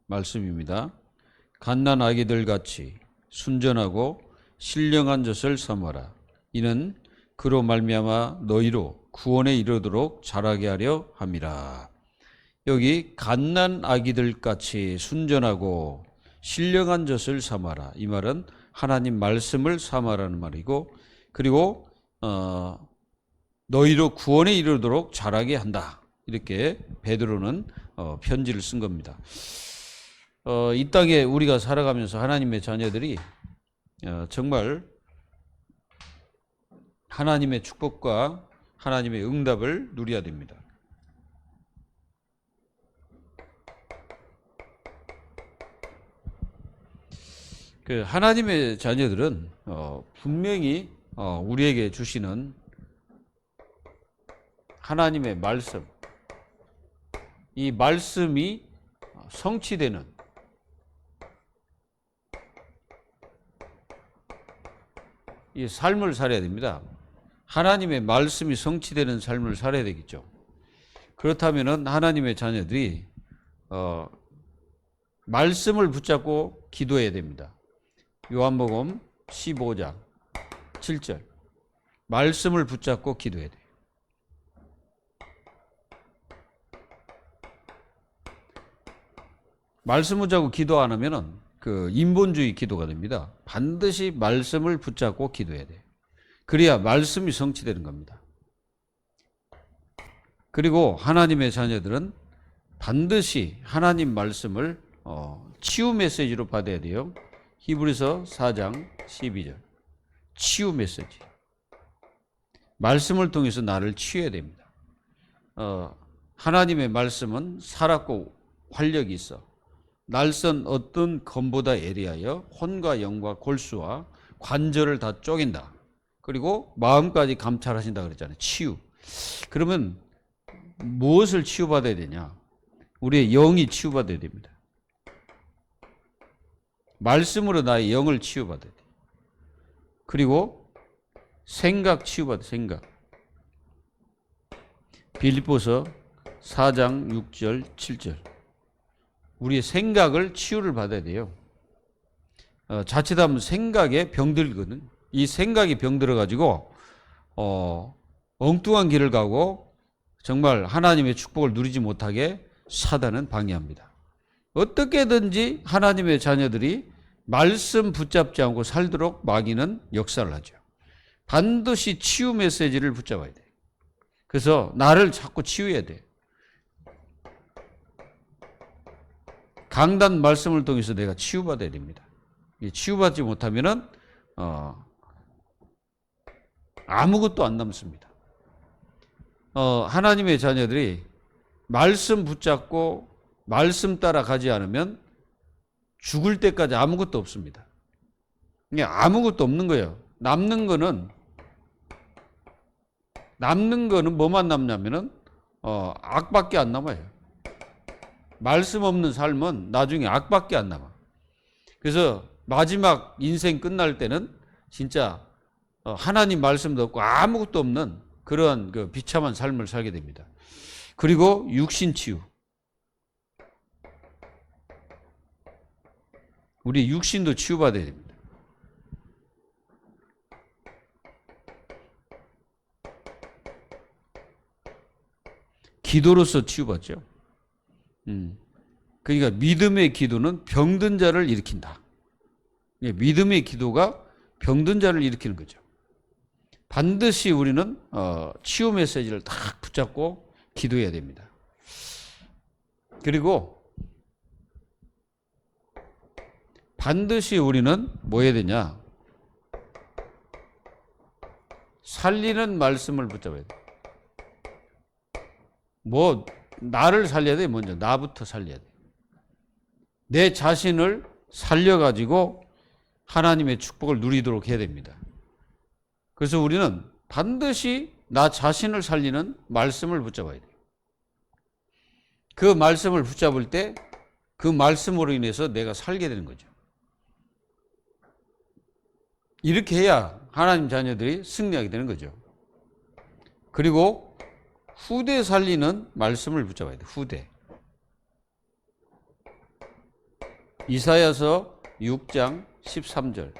말씀입니다. 갓난 아기들 같이 순전하고 신령한 젖을 삼아라. 이는 그로 말미암아 너희로 구원에 이르도록 자라게 하려 함이라. 여기 갓난 아기들 같이 순전하고 신령한 젖을 삼아라. 이 말은 하나님 말씀을 삼아라는 말이고, 그리고 너희로 구원에 이르도록 자라게 한다. 이렇게 베드로는 편지를 쓴 겁니다. 이 땅에 우리가 살아가면서 하나님의 자녀들이 정말 하나님의 축복과 하나님의 응답을 누려야 됩니다. 그 하나님의 자녀들은 분명히 우리에게 주시는 하나님의 말씀, 이 말씀이 성취되는 이 삶을 살아야 됩니다. 하나님의 말씀이 성취되는 삶을 살아야 되겠죠. 그렇다면 하나님의 자녀들이 말씀을 붙잡고 기도해야 됩니다. 요한복음 15장 7절, 말씀을 붙잡고 기도해야 돼요. 말씀 붙잡고 기도 안 하면은 그 인본주의 기도가 됩니다. 반드시 말씀을 붙잡고 기도해야 돼요. 그래야 말씀이 성취되는 겁니다. 그리고 하나님의 자녀들은 반드시 하나님 말씀을 치유 메시지로 받아야 돼요. 히브리서 4장 12절. 치유 메시지. 말씀을 통해서 나를 치유해야 됩니다. 하나님의 말씀은 살았고 활력이 있어 날선 어떤 검보다 예리하여 혼과 영과 골수와 관절을 다 쪼갠다. 그리고 마음까지 감찰하신다 그랬잖아요. 치유. 그러면 무엇을 치유받아야 되냐? 우리의 영이 치유받아야 됩니다. 말씀으로 나의 영을 치유받아야 돼. 그리고 생각 치유받아. 생각. 빌립보서 4장 6절 7절. 우리의 생각을 치유를 받아야 돼요. 자칫하면 생각에 병들거든. 이 생각이 병들어가지고 엉뚱한 길을 가고 정말 하나님의 축복을 누리지 못하게 사단은 방해합니다. 어떻게든지 하나님의 자녀들이 말씀 붙잡지 않고 살도록 마귀는 역사를 하죠. 반드시 치유 메시지를 붙잡아야 돼요. 그래서 나를 자꾸 치유해야 돼요. 강단 말씀을 통해서 내가 치유받아야 됩니다. 치유받지 못하면은 아무것도 안 남습니다. 하나님의 자녀들이 말씀 붙잡고 말씀 따라 가지 않으면 죽을 때까지 아무것도 없습니다. 그냥 아무것도 없는 거예요. 남는 거는 뭐만 남냐면은 악밖에 안 남아요. 말씀 없는 삶은 나중에 악밖에 안 남아. 그래서 마지막 인생 끝날 때는 진짜 하나님 말씀도 없고 아무것도 없는 그런 그 비참한 삶을 살게 됩니다. 그리고 육신 치유. 우리 육신도 치유받아야 됩니다. 기도로서 치유받죠. 그러니까 믿음의 기도는 병든 자를 일으킨다. 믿음의 기도가 병든 자를 일으키는 거죠. 반드시 우리는 치유 메시지를 딱 붙잡고 기도해야 됩니다. 그리고 반드시 우리는 뭐 해야 되냐? 살리는 말씀을 붙잡아야 돼. 나를 살려야 돼. 먼저 나부터 살려야 돼. 내 자신을 살려가지고 하나님의 축복을 누리도록 해야 됩니다. 그래서 우리는 반드시 나 자신을 살리는 말씀을 붙잡아야 돼요. 그 말씀을 붙잡을 때 그 말씀으로 인해서 내가 살게 되는 거죠. 이렇게 해야 하나님 자녀들이 승리하게 되는 거죠. 그리고 후대 살리는 말씀을 붙잡아야 돼. 후대. 이사야서 6장 13절.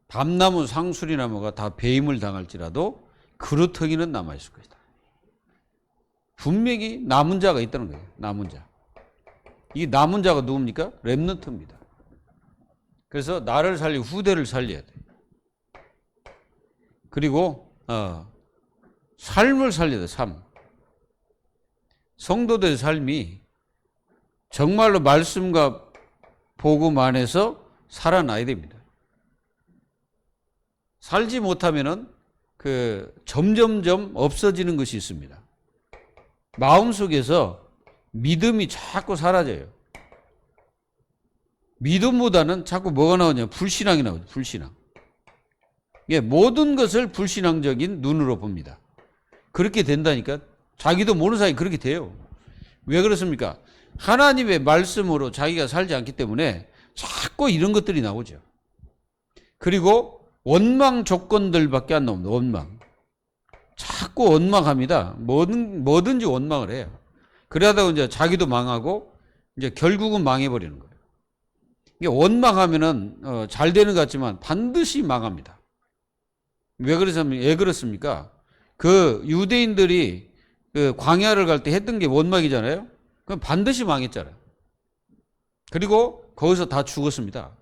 밤나무 상수리나무가 다 배임을 당할지라도 그루터기는 남아있을 것이다. 분명히 남은 자가 있다는 거예요. 남은 자. 이 남은 자가 누굽니까? 렘넌트입니다. 그래서 나를 살리고 후대를 살려야 돼. 그리고 삶을 살려야 돼. 삶. 성도들의 삶이 정말로 말씀과 복음 안에서 살아나야 됩니다. 살지 못하면은 점점점 없어지는 것이 있습니다. 마음속에서 믿음이 자꾸 사라져요. 믿음보다는 자꾸 뭐가 나오냐? 불신앙이 나오죠. 불신앙. 예, 모든 것을 불신앙적인 눈으로 봅니다. 그렇게 된다니까. 자기도 모르는 사이에 그렇게 돼요. 왜 그렇습니까? 하나님의 말씀으로 자기가 살지 않기 때문에 자꾸 이런 것들이 나오죠. 그리고 원망 조건들밖에 안 나옵니다. 원망. 자꾸 원망합니다. 뭐든지 원망을 해요. 그러다가 이제 자기도 망하고 이제 결국은 망해버리는 거예요. 이게 원망하면은 잘 되는 것 같지만 반드시 망합니다. 왜 그렇습니까? 그 유대인들이 그 광야를 갈 때 했던 게 원망이잖아요. 그럼 반드시 망했잖아요. 그리고 거기서 다 죽었습니다.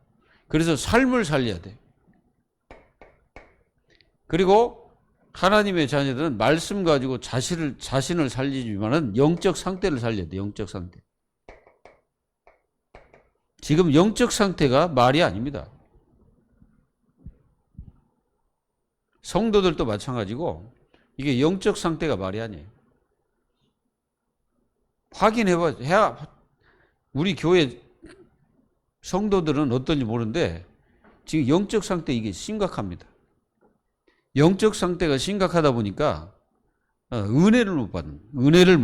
그래서 삶을 살려야 돼. 그리고 하나님의 자녀들은 말씀 가지고 자신을 살리지만은 영적 상태를 살려야 돼. 영적 상태. 지금 영적 상태가 말이 아닙니다. 성도들도 마찬가지고 이게 영적 상태가 말이 아니에요. 확인해야 우리 교회 성도들은 어떤지 모르는데 지금 영적 상태 이게 심각합니다. 영적 상태가 심각하다 보니까 은혜를 못 받아. 은혜를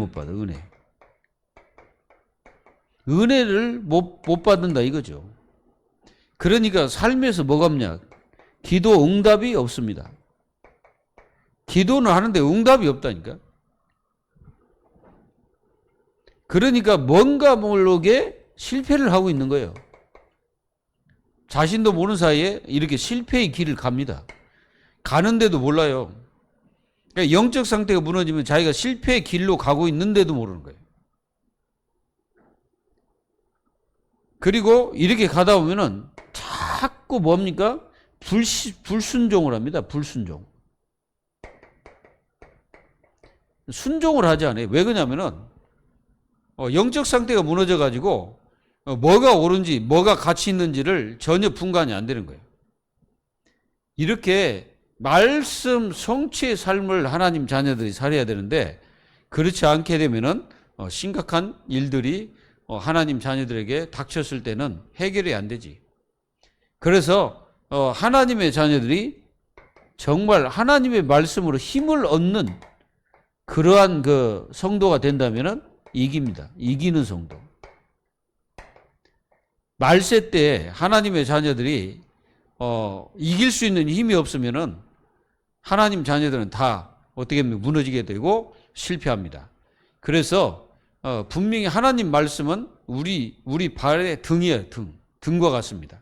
못 받는다 이거죠. 그러니까 삶에서 뭐가 없냐? 기도 응답이 없습니다. 기도는 하는데 응답이 없다니까. 그러니까 뭔가 모르게 실패를 하고 있는 거예요. 자신도 모르는 사이에 이렇게 실패의 길을 갑니다. 가는데도 몰라요. 그러니까 영적 상태가 무너지면 자기가 실패의 길로 가고 있는데도 모르는 거예요. 그리고 이렇게 가다 보면은 자꾸 뭡니까? 불순종을 합니다. 불순종. 순종을 하지 않아요. 왜 그러냐면은 영적 상태가 무너져가지고 뭐가 옳은지 뭐가 가치 있는지를 전혀 분간이 안 되는 거예요. 이렇게 말씀 성취의 삶을 하나님 자녀들이 살아야 되는데 그렇지 않게 되면은 심각한 일들이 하나님 자녀들에게 닥쳤을 때는 해결이 안 되지. 그래서 하나님의 자녀들이 정말 하나님의 말씀으로 힘을 얻는 그러한 그 성도가 된다면은 이깁니다. 이기는 성도. 말세 때 하나님의 자녀들이 이길 수 있는 힘이 없으면은 하나님 자녀들은 다 어떻게 보면 무너지게 되고 실패합니다. 그래서 분명히 하나님 말씀은 우리 발의 등이에요. 등과 같습니다.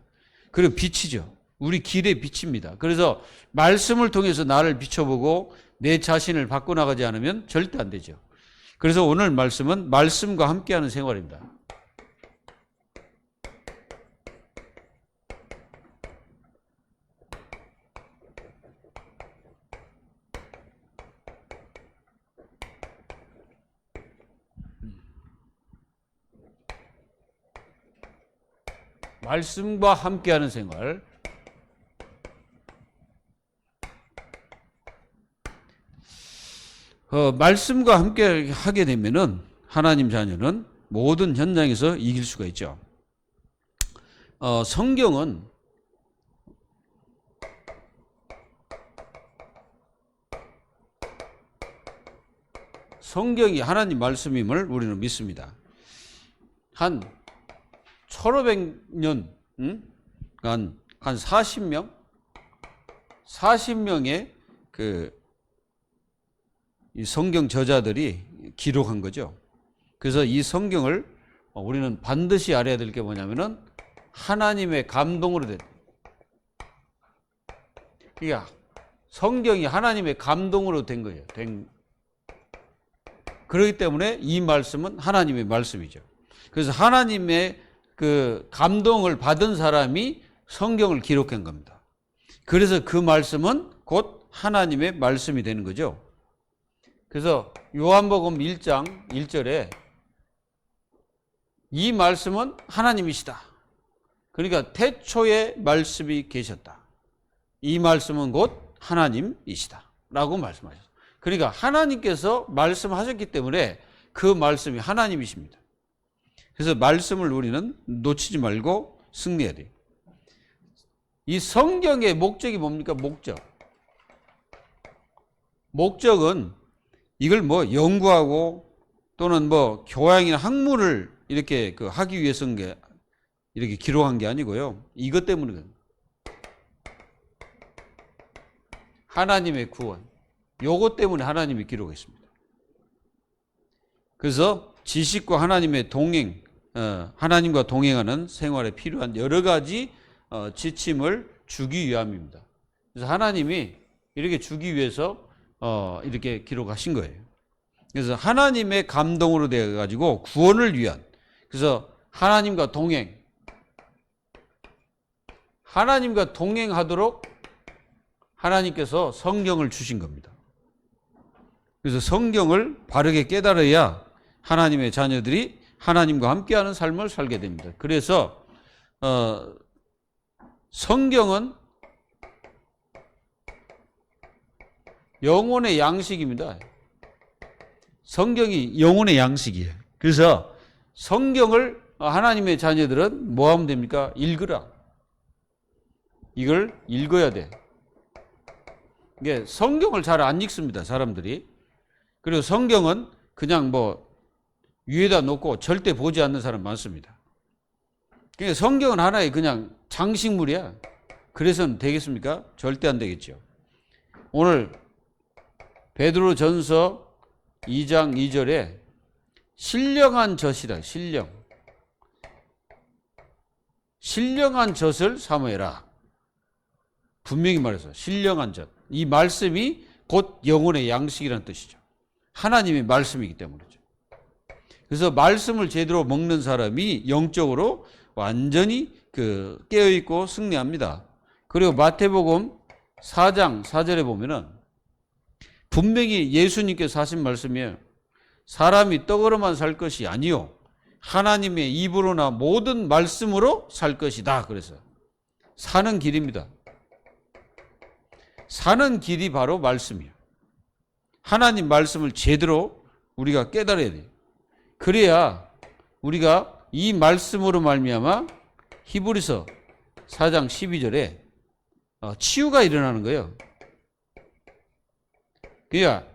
그리고 빛이죠. 우리 길의 빛입니다. 그래서 말씀을 통해서 나를 비춰보고 내 자신을 바꿔나가지 않으면 절대 안 되죠. 그래서 오늘 말씀은 말씀과 함께하는 생활입니다. 말씀과 함께하는 생활. 말씀과 함께 하게 되면은 하나님 자녀는 모든 현장에서 이길 수가 있죠. 성경이 하나님 말씀임을 우리는 믿습니다. 한 1500년, 한 40명의 이 성경 저자들이 기록한 거죠. 그래서 이 성경을 우리는 반드시 알아야 될 게 뭐냐면은 하나님의 감동으로 됐다. 그러니까 성경이 하나님의 감동으로 된 거예요. 그렇기 때문에 이 말씀은 하나님의 말씀이죠. 그래서 하나님의 그 감동을 받은 사람이 성경을 기록한 겁니다. 그래서 그 말씀은 곧 하나님의 말씀이 되는 거죠. 그래서 요한복음 1장 1절에 이 말씀은 하나님이시다. 그러니까 태초에 말씀이 계셨다. 이 말씀은 곧 하나님이시다 라고 말씀하셨어요. 그러니까 하나님께서 말씀하셨기 때문에 그 말씀이 하나님이십니다. 그래서 말씀을 우리는 놓치지 말고 승리해야 돼요. 이 성경의 목적이 뭡니까? 목적은 이걸 뭐 연구하고 또는 뭐 교양이나 학문을 이렇게 하기 위해서 이렇게 기록한 게 아니고요. 이것 때문에 하나님의 구원, 요것 때문에 하나님이 기록했습니다. 그래서 지식과 하나님의 동행, 하나님과 동행하는 생활에 필요한 여러 가지 지침을 주기 위함입니다. 그래서 하나님이 이렇게 주기 위해서 이렇게 기록하신 거예요. 그래서 하나님의 감동으로 되어 가지고 구원을 위한, 그래서 하나님과 동행하도록 하나님께서 성경을 주신 겁니다. 그래서 성경을 바르게 깨달아야 하나님의 자녀들이 하나님과 함께하는 삶을 살게 됩니다. 그래서 성경은 영혼의 양식입니다. 성경이 영혼의 양식이에요. 그래서 성경을 하나님의 자녀들은 뭐 하면 됩니까? 읽으라. 이걸 읽어야 돼. 이게 성경을 잘 안 읽습니다, 사람들이. 그리고 성경은 그냥 뭐 위에다 놓고 절대 보지 않는 사람 많습니다. 그러니까 성경은 하나의 그냥 장식물이야. 그래서는 되겠습니까? 절대 안 되겠죠. 오늘 베드로전서 2장 2절에 신령한 젖이다. 신령한 젖을 사모해라. 분명히 말해서 신령한 젖. 이 말씀이 곧 영혼의 양식이라는 뜻이죠. 하나님의 말씀이기 때문이죠. 그래서 말씀을 제대로 먹는 사람이 영적으로 완전히 깨어있고 승리합니다. 그리고 마태복음 4장 4절에 보면은 분명히 예수님께서 하신 말씀이에요. 사람이 떡으로만 살 것이 아니요 하나님의 입으로나 모든 말씀으로 살 것이다. 그래서 사는 길입니다. 사는 길이 바로 말씀이에요. 하나님 말씀을 제대로 우리가 깨달아야 돼요. 그래야 우리가 이 말씀으로 말미암아 히브리서 4장 12절에 치유가 일어나는 거예요. 그러니까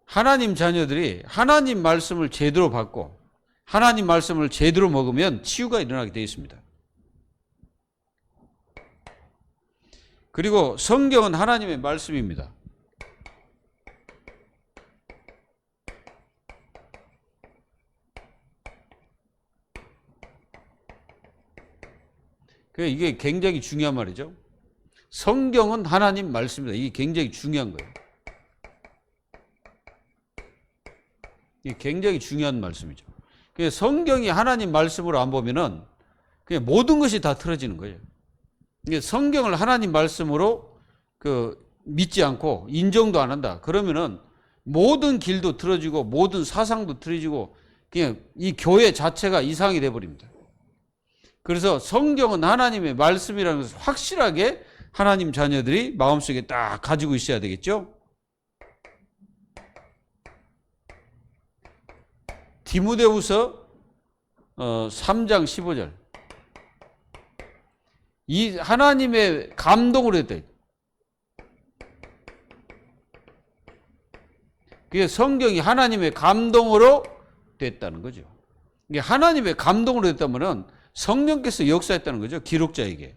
하나님 자녀들이 하나님 말씀을 제대로 받고 하나님 말씀을 제대로 먹으면 치유가 일어나게 되어 있습니다. 그리고 성경은 하나님의 말씀입니다. 이게 굉장히 중요한 말이죠. 성경은 하나님 말씀입니다. 이게 굉장히 중요한 거예요. 이게 굉장히 중요한 말씀이죠. 성경이 하나님 말씀으로 안 보면은 그냥 모든 것이 다 틀어지는 거예요. 성경을 하나님 말씀으로 믿지 않고 인정도 안 한다. 그러면은 모든 길도 틀어지고 모든 사상도 틀어지고 그냥 이 교회 자체가 이상이 돼 버립니다. 그래서 성경은 하나님의 말씀이라는 것을 확실하게 하나님 자녀들이 마음속에 딱 가지고 있어야 되겠죠. 디모데후서 3장 15절. 이 하나님의 감동으로 했다. 그게 성경이 하나님의 감동으로 됐다는 거죠. 이게 하나님의 감동으로 됐다면은 성령께서 역사했다는 거죠. 기록자에게.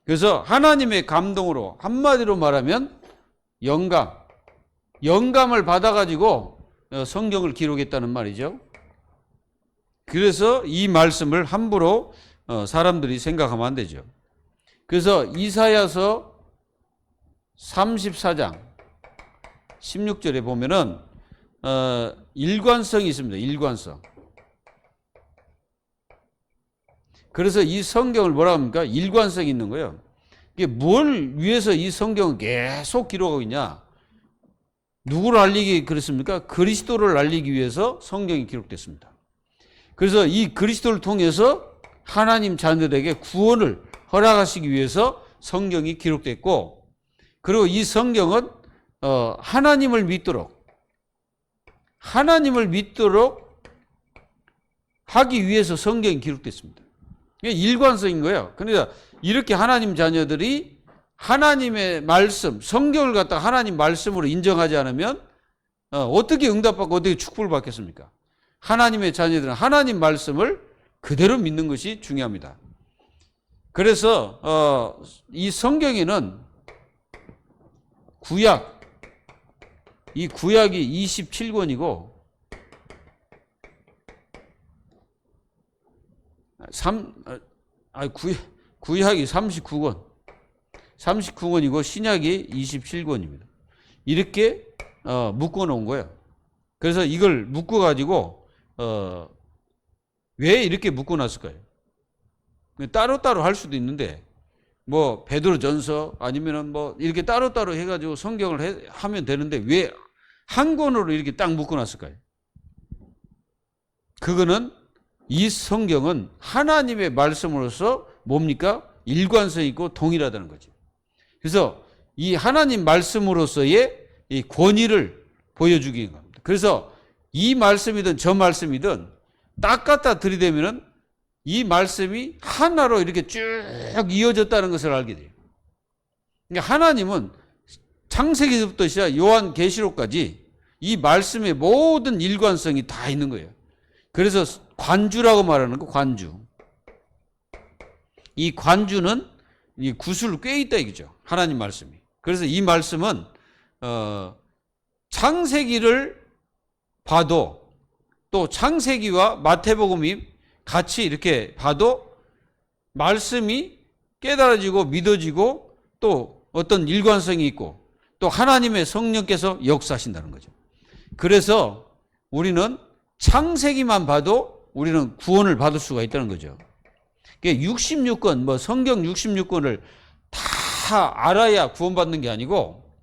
그래서 하나님의 감동으로 한마디로 말하면 영감을 받아가지고 성경을 기록했다는 말이죠. 그래서 이 말씀을 함부로 사람들이 생각하면 안 되죠. 그래서 이사야서 34장 16절에 보면은 일관성이 있습니다. 일관성. 그래서 이 성경을 뭐라 합니까? 일관성이 있는 거예요. 이게 뭘 위해서 이 성경을 계속 기록하고 있냐? 누구를 알리기 그랬습니까? 그리스도를 알리기 위해서 성경이 기록됐습니다. 그래서 이 그리스도를 통해서 하나님 자녀들에게 구원을 허락하시기 위해서 성경이 기록됐고, 그리고 이 성경은 하나님을 믿도록 하기 위해서 성경이 기록됐습니다. 이게 일관성인 거예요. 그러니까 이렇게 하나님 자녀들이 하나님의 말씀, 성경을 갖다가 하나님 말씀으로 인정하지 않으면 어떻게 응답받고 어떻게 축복을 받겠습니까? 하나님의 자녀들은 하나님 말씀을 그대로 믿는 것이 중요합니다. 그래서 이 성경에는 이 구약이 27권이고 구약이 39권이고 신약이 27권입니다. 이렇게 묶어 놓은 거예요. 그래서 이걸 묶어 가지고 왜 이렇게 묶어 놨을까요? 따로따로 할 수도 있는데 뭐 베드로전서 아니면은 뭐 이렇게 따로따로 해 가지고 성경을 하면 되는데 왜 한 권으로 이렇게 딱 묶어 놨을까요? 그거는 이 성경은 하나님의 말씀으로서 뭡니까? 일관성 있고 동일하다는 거죠. 그래서 이 하나님 말씀으로서의 이 권위를 보여주기 위한 겁니다. 그래서 이 말씀이든 저 말씀이든 딱 갖다 들이대면은 이 말씀이 하나로 이렇게 쭉 이어졌다는 것을 알게 돼요. 그러니까 하나님은 창세기부터 시작 요한계시록까지 이 말씀의 모든 일관성이 다 있는 거예요. 그래서 관주라고 말하는 거, 관주. 이 관주는 이 구슬로 꿰 있다 이거죠. 하나님 말씀이. 그래서 이 말씀은 창세기를 봐도 또 창세기와 마태복음이 같이 이렇게 봐도 말씀이 깨달아지고 믿어지고 또 어떤 일관성이 있고 또 하나님의 성령께서 역사하신다는 거죠. 그래서 우리는 창세기만 봐도 우리는 구원을 받을 수가 있다는 거죠. 66권, 뭐 성경 66권을 다 알아야 구원받는 게 아니고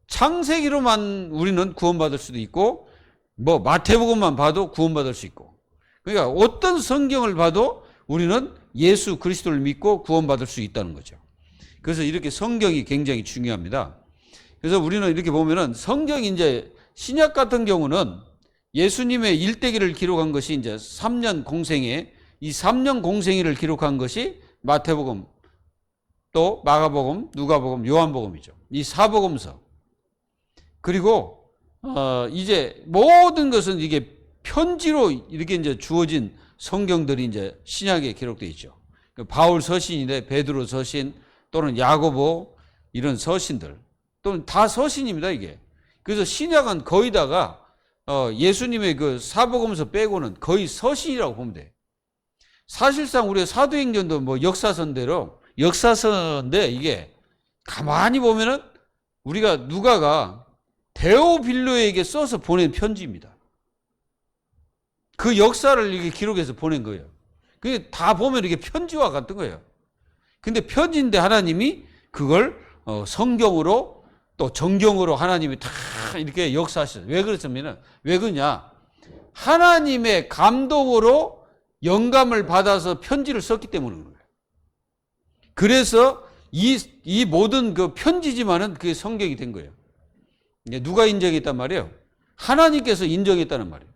창세기로만 우리는 구원받을 수도 있고 뭐 마태복음만 봐도 구원받을 수 있고, 그러니까 어떤 성경을 봐도 우리는 예수 그리스도를 믿고 구원받을 수 있다는 거죠. 그래서 이렇게 성경이 굉장히 중요합니다. 그래서 우리는 이렇게 보면은 성경이 이제 신약 같은 경우는 예수님의 일대기를 기록한 것이 이제 3년 공생애, 이 3년 공생애를 기록한 것이 마태복음, 또 마가복음, 누가복음, 요한복음이죠. 이 사복음서. 그리고 이제 모든 것은 이게 편지로 이렇게 이제 주어진 성경들이 이제 신약에 기록되어 있죠. 바울 서신인데 베드로 서신 또는 야고보 이런 서신들 또는 다 서신입니다, 이게. 그래서 신약은 거의 다가 예수님의 그 사복음서 빼고는 거의 서신이라고 보면 돼. 사실상 우리가 사도행전도 뭐 역사서인데 이게 가만히 보면은 우리가 누가가 데오빌로에게 써서 보낸 편지입니다. 그 역사를 이렇게 기록해서 보낸 거예요. 그게 다 보면 이게 편지와 같은 거예요. 근데 편지인데 하나님이 그걸 성경으로 또 정경으로 하나님이 다 이렇게 역사하셨어요. 왜 그렇냐면, 왜 그러냐? 하나님의 감동으로 영감을 받아서 편지를 썼기 때문인 거예요. 그래서 이 모든 그 편지지만은 그게 성경이 된 거예요. 누가 인정했단 말이에요? 하나님께서 인정했다는 말이에요.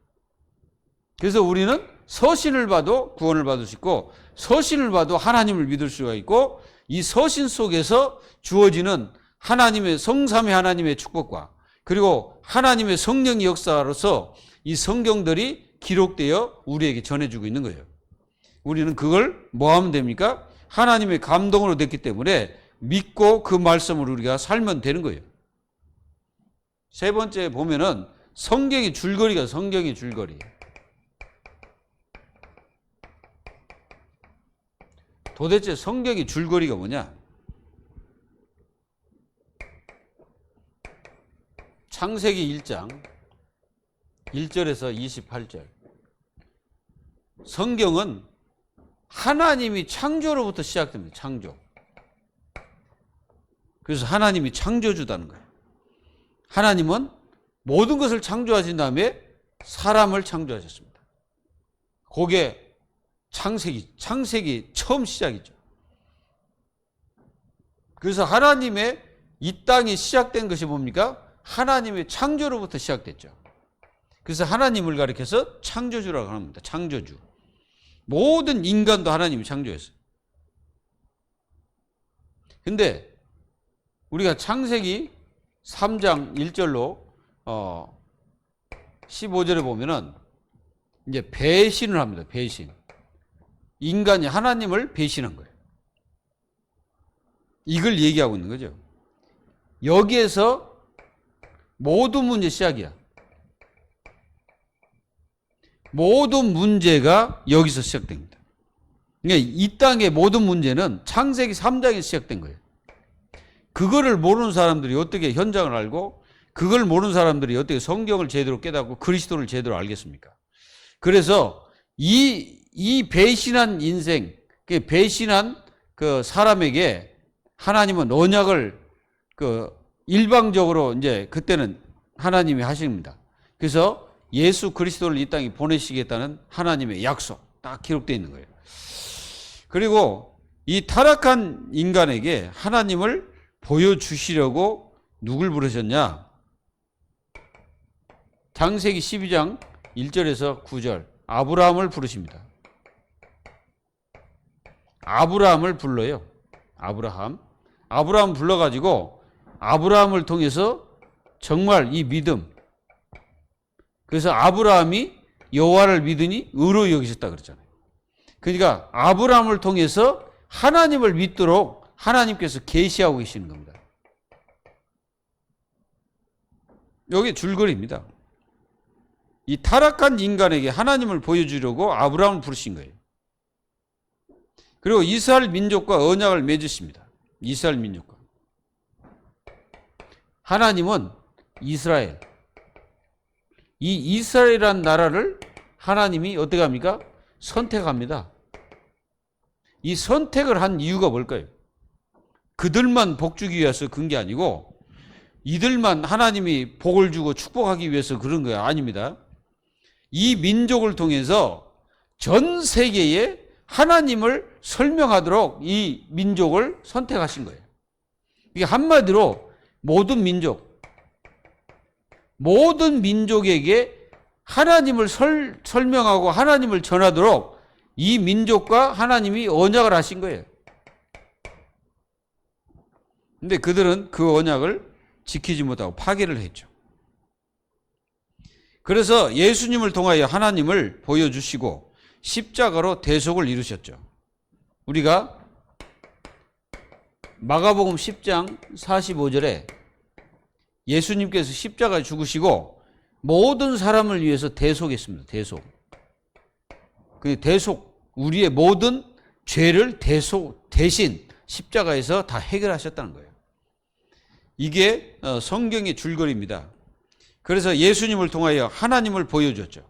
그래서 우리는 서신을 봐도 구원을 받을 수 있고 서신을 봐도 하나님을 믿을 수가 있고 이 서신 속에서 주어지는 하나님의 성삼위 하나님의 축복과 그리고 하나님의 성령의 역사로서 이 성경들이 기록되어 우리에게 전해주고 있는 거예요. 우리는 그걸 뭐 하면 됩니까? 하나님의 감동으로 됐기 때문에 믿고 그 말씀을 우리가 살면 되는 거예요. 세 번째 보면은 성경의 줄거리가 성경의 줄거리. 도대체 성경의 줄거리가 뭐냐? 창세기 1장 1절에서 28절. 성경은 하나님이 창조로부터 시작됩니다. 창조. 그래서 하나님이 창조주다는 거예요. 하나님은 모든 것을 창조하신 다음에 사람을 창조하셨습니다. 그게 창세기 처음 시작이죠. 그래서 하나님의 이 땅이 시작된 것이 뭡니까? 하나님의 창조로부터 시작됐죠. 그래서 하나님을 가리켜서 창조주라고 합니다. 창조주. 모든 인간도 하나님이 창조했어요. 근데 우리가 창세기 3장 1절로 15절에 보면은 이제 배신을 합니다. 배신. 인간이 하나님을 배신한 거예요. 이걸 얘기하고 있는 거죠. 여기에서 모든 문제 시작이야. 모든 문제가 여기서 시작됩니다. 그러니까 이 땅의 모든 문제는 창세기 3장에 시작된 거예요. 그거를 모르는 사람들이 어떻게 현장을 알고, 그걸 모르는 사람들이 어떻게 성경을 제대로 깨닫고 그리스도를 제대로 알겠습니까? 그래서 이 배신한 인생, 배신한 그 사람에게 하나님은 언약을 일방적으로 이제 그때는 하나님이 하십니다. 그래서 예수 그리스도를 이 땅에 보내시겠다는 하나님의 약속 딱 기록되어 있는 거예요. 그리고 이 타락한 인간에게 하나님을 보여주시려고 누굴 부르셨냐? 창세기 12장 1절에서 9절 아브라함을 부르십니다. 아브라함을 불러요. 아브라함 불러가지고 아브라함을 통해서 정말 이 믿음, 그래서 아브라함이 여호와를 믿으니 의로 여기셨다 그랬잖아요. 그러니까 아브라함을 통해서 하나님을 믿도록 하나님께서 계시하고 계시는 겁니다. 여기 줄거리입니다. 이 타락한 인간에게 하나님을 보여주려고 아브라함을 부르신 거예요. 그리고 이스라엘 민족과 언약을 맺으십니다. 이스라엘 민족과. 하나님은 이스라엘, 이 이스라엘이라는 나라를 하나님이 어떻게 합니까? 선택합니다. 이 선택을 한 이유가 뭘까요? 그들만 복 주기 위해서 그런 게 아니고 이들만 하나님이 복을 주고 축복하기 위해서 그런 거 아닙니다. 이 민족을 통해서 전 세계에 하나님을 설명하도록 이 민족을 선택하신 거예요. 이게 한마디로 모든 민족에게 하나님을 설명하고 하나님을 전하도록 이 민족과 하나님이 언약을 하신 거예요. 근데 그들은 그 언약을 지키지 못하고 파괴를 했죠. 그래서 예수님을 통하여 하나님을 보여주시고 십자가로 대속을 이루셨죠. 우리가 마가복음 10장 45절에 예수님께서 십자가에 죽으시고 모든 사람을 위해서 대속했습니다. 대속, 우리의 모든 죄를 대신 십자가에서 다 해결하셨다는 거예요. 이게 성경의 줄거리입니다. 그래서 예수님을 통하여 하나님을 보여줬죠.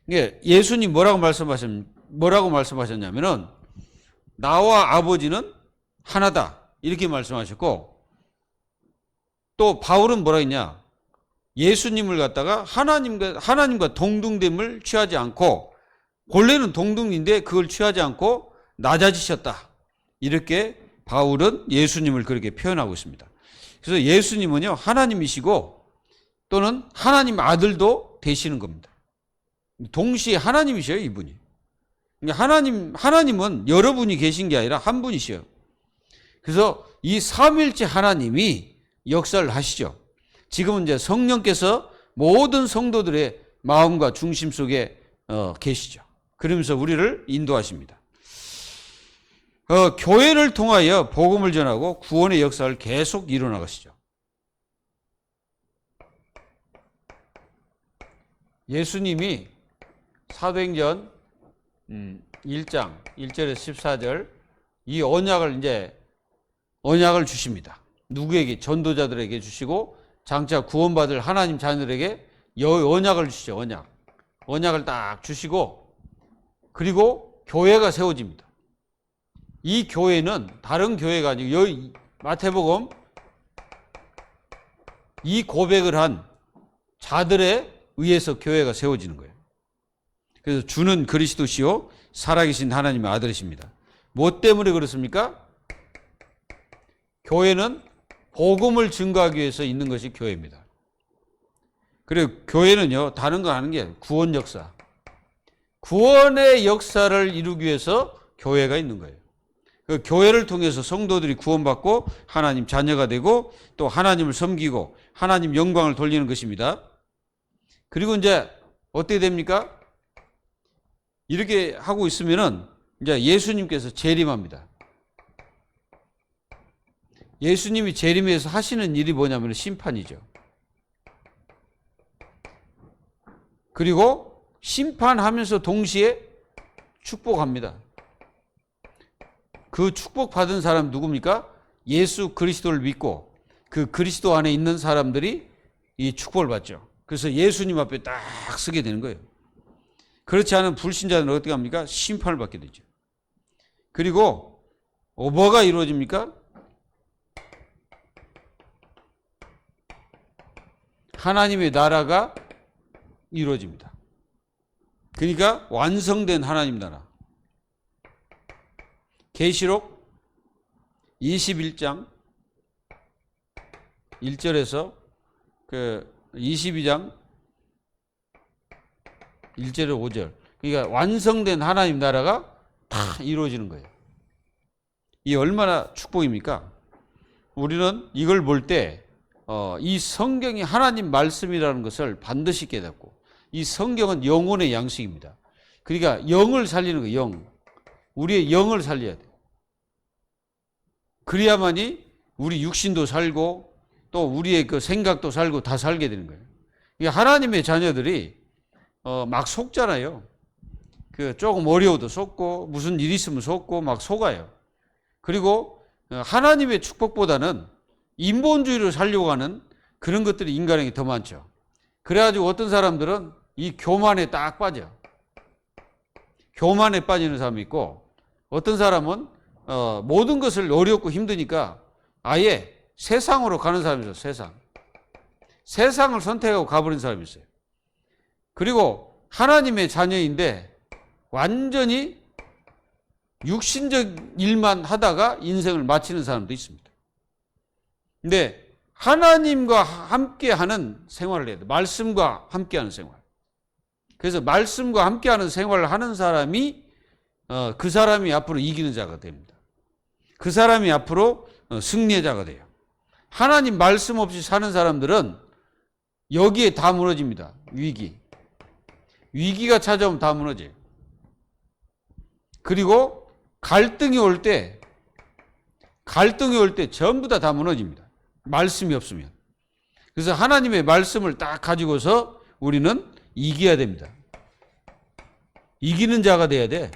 예수님 뭐라고 말씀하셨냐면은 나와 아버지는 하나다 이렇게 말씀하셨고, 또 바울은 뭐라 했냐? 예수님을 갖다가 하나님과 동등됨을 취하지 않고, 본래는 동등인데 그걸 취하지 않고 낮아지셨다. 이렇게 바울은 예수님을 그렇게 표현하고 있습니다. 그래서 예수님은요, 하나님이시고 또는 하나님 아들도 되시는 겁니다. 동시에 하나님이셔요, 이분이. 하나님은 여러분이 계신 게 아니라 한 분이셔요. 그래서 이 삼위일체 하나님이 역사를 하시죠. 지금은 이제 성령께서 모든 성도들의 마음과 중심 속에 계시죠. 그러면서 우리를 인도하십니다. 교회를 통하여 복음을 전하고 구원의 역사를 계속 이뤄나가시죠. 예수님이 사도행전 1장 1절에서 14절 이 언약을 주십니다. 누구에게? 전도자들에게 주시고 장차 구원받을 하나님 자녀들에게 언약을 주시죠. 언약을 딱 주시고, 그리고 교회가 세워집니다. 이 교회는 다른 교회가 아니고 여기 마태복음 이 고백을 한 자들에 의해서 교회가 세워지는 거예요. 그래서 주는 그리스도시요 살아계신 하나님의 아들이십니다. 뭐 때문에 그렇습니까? 교회는 복음을 증거하기 위해서 있는 것이 교회입니다. 그리고 교회는요, 다른 거 하는 게 구원 역사. 구원의 역사를 이루기 위해서 교회가 있는 거예요. 그 교회를 통해서 성도들이 구원받고 하나님 자녀가 되고 또 하나님을 섬기고 하나님 영광을 돌리는 것입니다. 그리고 이제 어떻게 됩니까? 이렇게 하고 있으면은 이제 예수님께서 재림합니다. 예수님이 재림해서 하시는 일이 뭐냐면 심판이죠. 그리고 심판하면서 동시에 축복합니다. 그 축복받은 사람 누굽니까? 예수 그리스도를 믿고 그 그리스도 안에 있는 사람들이 이 축복을 받죠. 그래서 예수님 앞에 딱 서게 되는 거예요. 그렇지 않은 불신자들은 어떻게 합니까? 심판을 받게 되죠. 그리고 뭐가 이루어집니까? 하나님의 나라가 이루어집니다. 그러니까 완성된 하나님 나라. 계시록 21장 1절에서 22장 1절에 5절. 그러니까 완성된 하나님 나라가 다 이루어지는 거예요. 이 얼마나 축복입니까? 우리는 이걸 볼 때 이 성경이 하나님 말씀이라는 것을 반드시 깨닫고, 이 성경은 영혼의 양식입니다. 그러니까 영을 살리는 거예요. 영. 우리의 영을 살려야 돼요. 그래야만이 우리 육신도 살고 또 우리의 그 생각도 살고 다 살게 되는 거예요. 이게 하나님의 자녀들이 막 속잖아요. 그 조금 어려워도 속고 무슨 일 있으면 속고 막 속아요. 그리고 하나님의 축복보다는 인본주의로 살려고 하는 그런 것들이 인간에게 더 많죠. 그래가지고 어떤 사람들은 이 교만에 딱 빠져. 교만에 빠지는 사람이 있고, 어떤 사람은 모든 것을 어렵고 힘드니까 아예 세상으로 가는 사람이 있어요. 세상을 선택하고 가버린 사람이 있어요. 그리고 하나님의 자녀인데 완전히 육신적 일만 하다가 인생을 마치는 사람도 있습니다. 근데 하나님과 함께하는 생활을 해야 돼요. 말씀과 함께하는 생활. 그래서 말씀과 함께하는 생활을 하는 사람이 그 사람이 앞으로 이기는 자가 됩니다. 그 사람이 앞으로 승리자가 돼요. 하나님 말씀 없이 사는 사람들은 여기에 다 무너집니다. 위기가 찾아오면 다 무너져요. 그리고 갈등이 올 때 전부 다 무너집니다. 말씀이 없으면. 그래서 하나님의 말씀을 딱 가지고서 우리는 이겨야 됩니다. 이기는 자가 돼야 돼.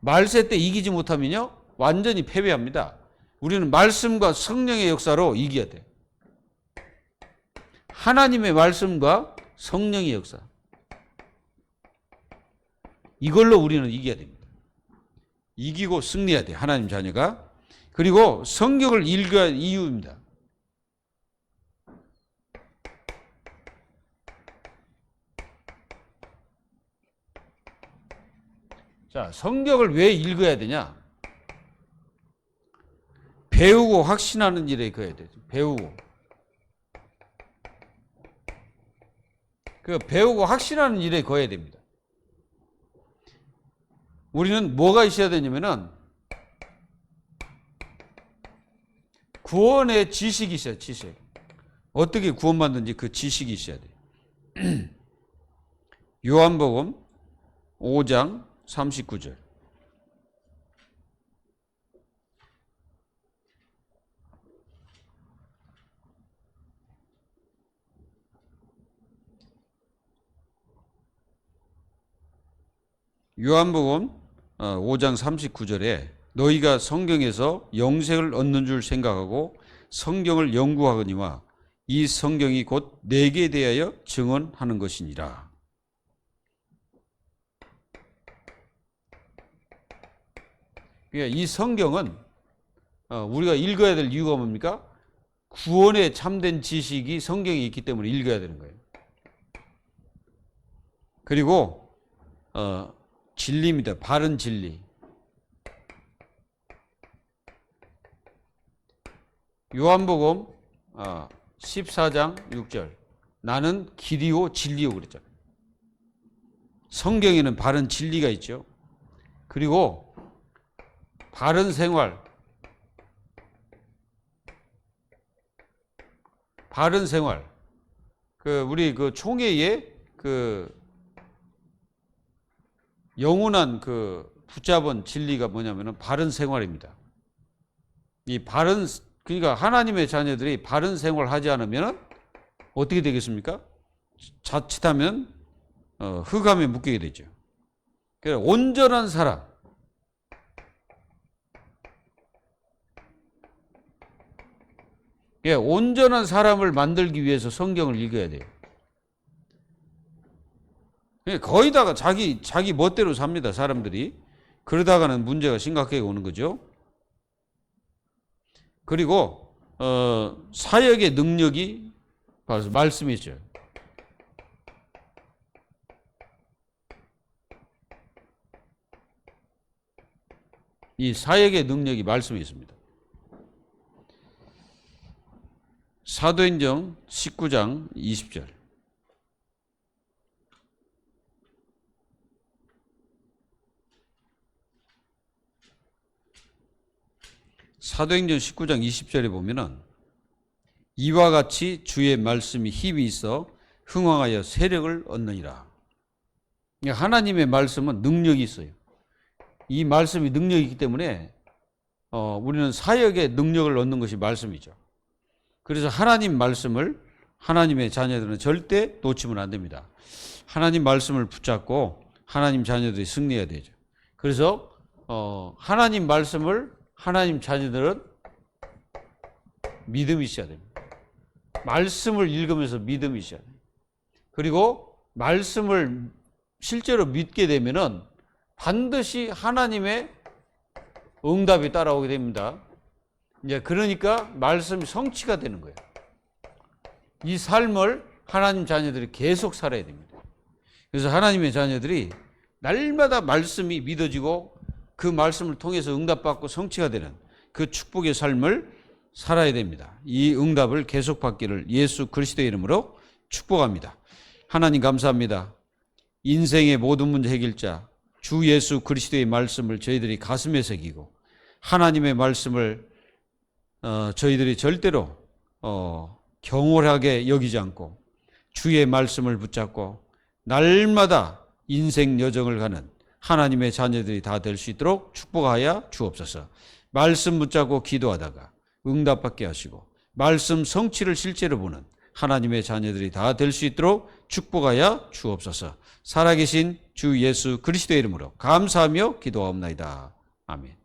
말세 때 이기지 못하면요 완전히 패배합니다. 우리는 말씀과 성령의 역사로 이겨야 돼. 하나님의 말씀과 성령의 역사. 이걸로 우리는 이겨야 됩니다. 이기고 승리해야 돼. 하나님 자녀가. 그리고 성경을 읽어야 할 이유입니다. 자, 성경을 왜 읽어야 되냐? 배우고 확신하는 일에 그어야 되죠. 배우고. 그 배우고 확신하는 일에 거해야 됩니다. 우리는 뭐가 있어야 되냐면은 구원의 지식이 있어요. 지식. 어떻게 구원받는지 그 지식이 있어야 돼요. 요한복음 5장 39절. 요한복음 5장 39절에 너희가 성경에서 영생을 얻는 줄 생각하고 성경을 연구하거니와 이 성경이 곧 내게 대하여 증언하는 것이니라. 그러니까 이 성경은 우리가 읽어야 될 이유가 뭡니까? 구원에 참된 지식이 성경에 있기 때문에 읽어야 되는 거예요. 그리고 진리입니다. 바른 진리. 요한복음 14장 6절 나는 길이요 진리요 그랬잖아요. 성경에는 바른 진리가 있죠. 그리고 바른 생활, 우리 총회의 영원한 붙잡은 진리가 뭐냐면은 바른 생활입니다. 그러니까 하나님의 자녀들이 바른 생활을 하지 않으면 어떻게 되겠습니까? 자칫하면 흑암에 묶이게 되죠. 그러니까 온전한 사람, 온전한 사람을 만들기 위해서 성경을 읽어야 돼요. 거의 다가 자기 멋대로 삽니다, 사람들이. 그러다가는 문제가 심각하게 오는 거죠. 그리고 사역의 능력이 바로 말씀이죠. 이 사역의 능력이 말씀에 있습니다. 사도행전 19장 20절. 사도행전 19장 20절에 보면은 이와 같이 주의 말씀이 힘이 있어 흥왕하여 세력을 얻느니라. 하나님의 말씀은 능력이 있어요. 이 말씀이 능력이 있기 때문에 우리는 사역의 능력을 얻는 것이 말씀이죠. 그래서 하나님 말씀을 하나님의 자녀들은 절대 놓치면 안 됩니다. 하나님 말씀을 붙잡고 하나님 자녀들이 승리해야 되죠. 그래서 하나님 말씀을 하나님 자녀들은 믿음이 있어야 됩니다. 말씀을 읽으면서 믿음이 있어야 돼요. 그리고 말씀을 실제로 믿게 되면은 반드시 하나님의 응답이 따라오게 됩니다. 이제 그러니까 말씀이 성취가 되는 거예요. 이 삶을 하나님 자녀들이 계속 살아야 됩니다. 그래서 하나님의 자녀들이 날마다 말씀이 믿어지고 그 말씀을 통해서 응답받고 성취가 되는 그 축복의 삶을 살아야 됩니다. 이 응답을 계속 받기를 예수 그리스도의 이름으로 축복합니다. 하나님 감사합니다. 인생의 모든 문제 해결자 주 예수 그리스도의 말씀을 저희들이 가슴에 새기고 하나님의 말씀을 저희들이 절대로 경홀하게 여기지 않고 주의 말씀을 붙잡고 날마다 인생 여정을 가는 하나님의 자녀들이 다 될 수 있도록 축복하여 주옵소서. 말씀 붙잡고 기도하다가 응답받게 하시고 말씀 성취를 실제로 보는 하나님의 자녀들이 다 될 수 있도록 축복하여 주옵소서. 살아계신 주 예수 그리스도의 이름으로 감사하며 기도하옵나이다. 아멘.